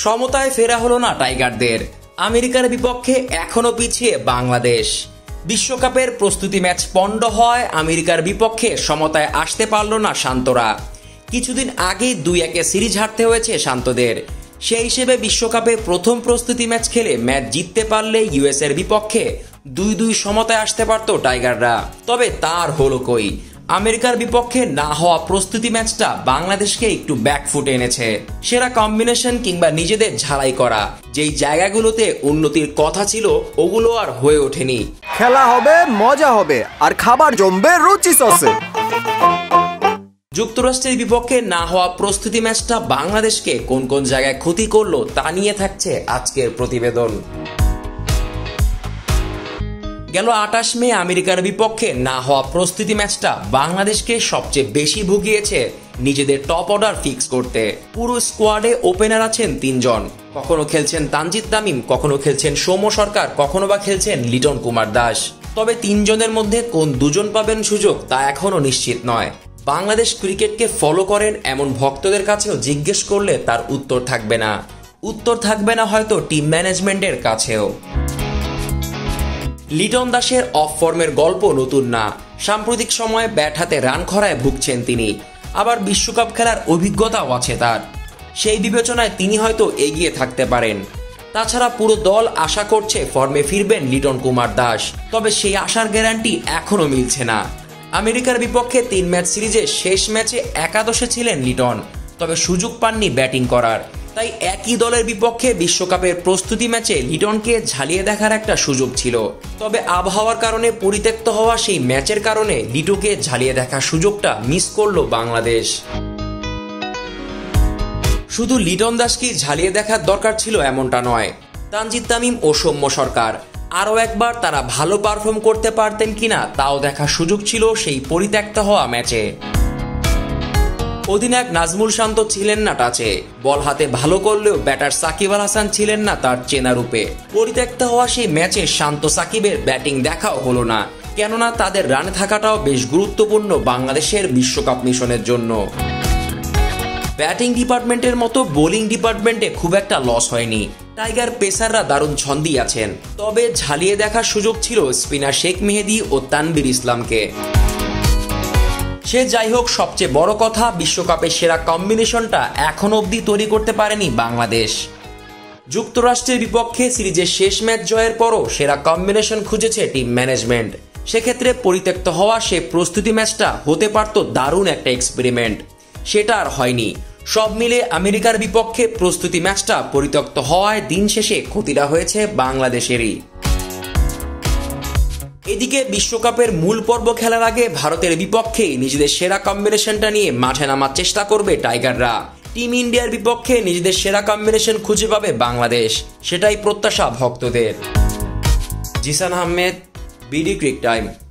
সমতায় ফেরা হলো না টাইগারদের। আমেরিকার বিপক্ষে এখনো পিছিয়ে বাংলাদেশ। বিশ্বকাপের প্রস্তুতি ম্যাচ পণ্ড হয়, আমেরিকার বিপক্ষে সমতায় আসতে পারল না শান্তরা। কিছুদিন আগেই 2-1 সিরিজ হারতে হয়েছে শান্তদের। সেই হিসেবে বিশ্বকাপে প্রথম প্রস্তুতি ম্যাচ খেলে ম্যাচ জিততে পারলে ইউএস এর বিপক্ষে 2-2 সমতায় আসতে পারত টাইগাররা। তবে তার হলো কই। আমেরিকার বিপক্ষে না হওয়া প্রস্তুতি ম্যাচটা বাংলাদেশকে একটু ব্যাকফুটে এনেছে। সেরা কম্বিনেশন কিংবা নিজেদের ঝালাই করা যেই জায়গাগুলোতে উন্নতির কথা ছিল ওগুলো আর হয়ে ওঠেনি। খেলা হবে, মজা হবে, আর খাবার জমবে রুচি সসে। যুক্তরাষ্ট্রের বিপক্ষে না হওয়া প্রস্তুতি ম্যাচটা বাংলাদেশকে কোন কোন জায়গায় ক্ষতি করলো তা নিয়ে থাকছে আজকের প্রতিবেদন। গেল 28 মে আমেরিকার বিপক্ষে না হওয়া প্রস্তুতি ম্যাচটা বাংলাদেশকে সবচেয়ে বেশি ভুগিয়েছে নিজেদের টপ অর্ডার ফিক্স করতে। পুরো স্কোয়াডে ওপেনার আছেন 3 জন। কখনো খেলছেন তানজিদ তামিম, কখনো খেলছেন সৌম্য সরকার, কখনো বা খেলছেন লিটন কুমার দাস। তবে 3 জনের মধ্যে কোন 2 জন পাবেন সুযোগ তা এখনো নিশ্চিত নয়। বাংলাদেশ ক্রিকেটকে ফলো করেন এমন ভক্তদের কাছেও জিজ্ঞেস করলে তার উত্তর থাকবে না। উত্তর থাকবে না হয়তো টিম ম্যানেজমেন্টের কাছেও। লিটন দাসের অফ ফর্মের গল্প নতুন না। সাম্প্রতিক সময়ে ব্যাট হাতে রান খরায় ভুগছেন তিনি। আবার বিশ্বকাপ খেলার অভিজ্ঞতাও আছে তার। সেই বিবেচনায় তিনি হয়তো এগিয়ে থাকতে পারেন। তাছাড়া পুরো দল আশা করছে ফর্মে ফিরবেন লিটন কুমার দাস। তবে সেই আশার গ্যারান্টি এখনো মিলছে না। আমেরিকার বিপক্ষে 3 ম্যাচ সিরিজে শেষ ম্যাচে একাদশে ছিলেন লিটন, তবে সুযোগ পাননি ব্যাটিং করার। তাই একই দলের বিপক্ষে বিশ্বকাপের প্রস্তুতি ম্যাচে লিটনকে ঝালিয়ে দেখার একটা সুযোগ ছিল। তবে আবহাওয়ার কারণে পরিত্যক্ত হওয়া সেই ম্যাচের কারণে লিটনকে ঝালিয়ে দেখার সুযোগটা মিস করলো বাংলাদেশ। শুধু লিটন দাসকে ঝালিয়ে দেখার দরকার ছিল এমনটা নয়, তানজিদ তামিম ও সৌম্য সরকার আরও একবার তারা ভালো পারফর্ম করতে পারতেন কিনা তাও দেখার সুযোগ ছিল সেই পরিত্যক্ত হওয়া ম্যাচে। অধিনায়ক নাজমুল শান্ত ছিলেন না টাচে। বল হাতে ভালো করলেও ব্যাটার সাকিব আল হাসান ছিলেন না তার চেনা রূপে। পরিত্যক্ত হওয়া সেই ম্যাচে শান্ত সাকিবের ব্যাটিং দেখাও হলো না, কেননা তাদের রানে থাকাটাও বেশ গুরুত্বপূর্ণ বাংলাদেশের বিশ্বকাপ মিশনের জন্য। ব্যাটিং ডিপার্টমেন্টের মতো বোলিং ডিপার্টমেন্টে খুব একটা লস হয়নি। টাইগার পেসাররা দারুণ ছন্দি আছেন। তবে ঝালিয়ে দেখার সুযোগ ছিল স্পিনার শেখ মেহেদী ও তানভীর ইসলামকে। সে যাই হোক, সবচেয়ে বড় কথা বিশ্বকাপের সেরা কম্বিনেশনটা এখনো অবধি তৈরি করতে পারেনি বাংলাদেশ। যুক্তরাষ্ট্রের বিপক্ষে সিরিজের শেষ ম্যাচ জয়ের পরও সেরা কম্বিনেশন খুঁজেছে টিম ম্যানেজমেন্ট। সেক্ষেত্রে পরিত্যক্ত হওয়া সে প্রস্তুতি ম্যাচটা হতে পারত দারুণ একটা এক্সপেরিমেন্ট। সেটা আর হয়নি। সব মিলে আমেরিকার বিপক্ষে প্রস্তুতি ম্যাচটা পরিত্যক্ত হওয়ায় দিন শেষে ক্ষতিটা হয়েছে বাংলাদেশেরই। এদিকে বিশ্বকাপের মূল পর্ব খেলার আগে ভারতের বিপক্ষে নিজেদের সেরা কম্বিনেশনটা নিয়ে মাঠে নামার চেষ্টা করবে টাইগাররা। টিম ইন্ডিয়ার বিপক্ষে নিজেদের সেরা কম্বিনেশন খুঁজে পাবে বাংলাদেশ, সেটাই প্রত্যাশা ভক্তদের। Zisan Ahmed, BD cric time.